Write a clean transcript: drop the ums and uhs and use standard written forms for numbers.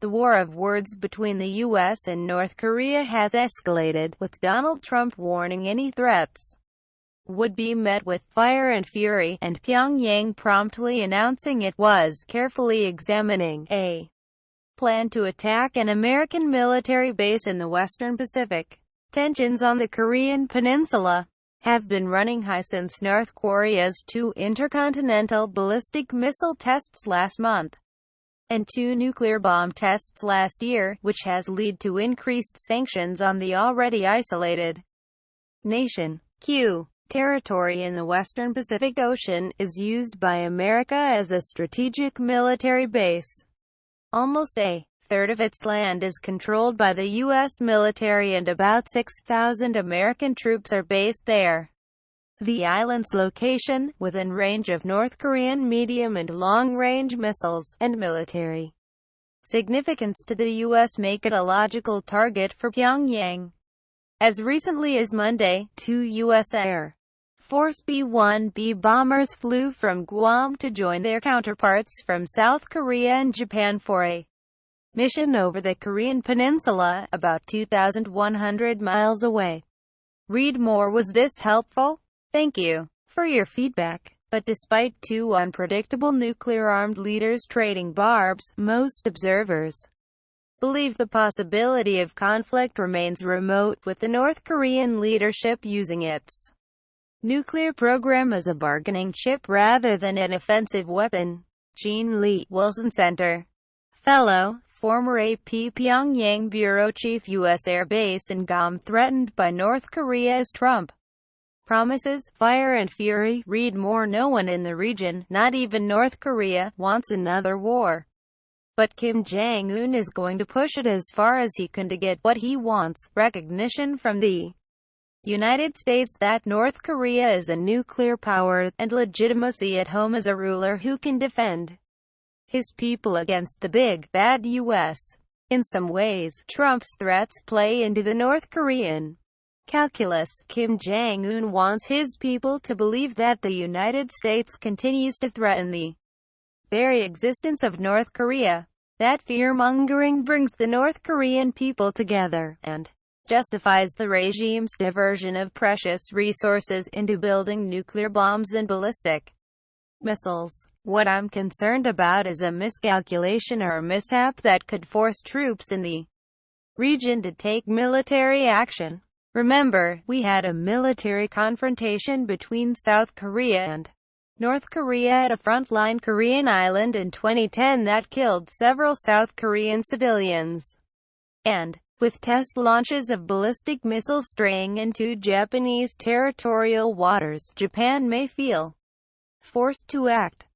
The war of words between the U.S. and North Korea has escalated, with Donald Trump warning any threats would be met with fire and fury, and Pyongyang promptly announcing it was carefully examining a plan to attack an American military base in the Western Pacific. Tensions on the Korean peninsula have been running high since North Korea's 2 intercontinental ballistic missile tests last month and 2 nuclear bomb tests last year, which has led to increased sanctions on the already isolated nation. Territory in the Western Pacific Ocean is used by America as a strategic military base. Almost a third of its land is controlled by the U.S. military and about 6,000 American troops are based there. The island's location, within range of North Korean medium and long-range missiles, and military significance to the U.S. make it a logical target for Pyongyang. As recently as Monday, 2 U.S. Air Force B-1B bombers flew from Guam to join their counterparts from South Korea and Japan for a mission over the Korean peninsula, about 2,100 miles away. Read more. Was this helpful? Thank you for your feedback. But despite 2 unpredictable nuclear-armed leaders trading barbs, most observers believe the possibility of conflict remains remote, with the North Korean leadership using its nuclear program as a bargaining chip rather than an offensive weapon. Jean Lee, Wilson Center Fellow, former AP Pyongyang Bureau Chief. U.S. Air Base in Guam threatened by North Korea as Trump promises fire and fury. Read more. No one in the region, not even North Korea, wants another war. But Kim Jong-un is going to push it as far as he can to get what he wants: recognition from the United States that North Korea is a nuclear power, and legitimacy at home as a ruler who can defend his people against the big, bad U.S. In some ways, Trump's threats play into the North Korean calculus. Kim Jong-un wants his people to believe that the United States continues to threaten the very existence of North Korea. That fear-mongering brings the North Korean people together, and justifies the regime's diversion of precious resources into building nuclear bombs and ballistic missiles. What I'm concerned about is a miscalculation or a mishap that could force troops in the region to take military action. Remember, we had a military confrontation between South Korea and North Korea at a frontline Korean island in 2010 that killed several South Korean civilians. And, with test launches of ballistic missiles straying into Japanese territorial waters, Japan may feel forced to act.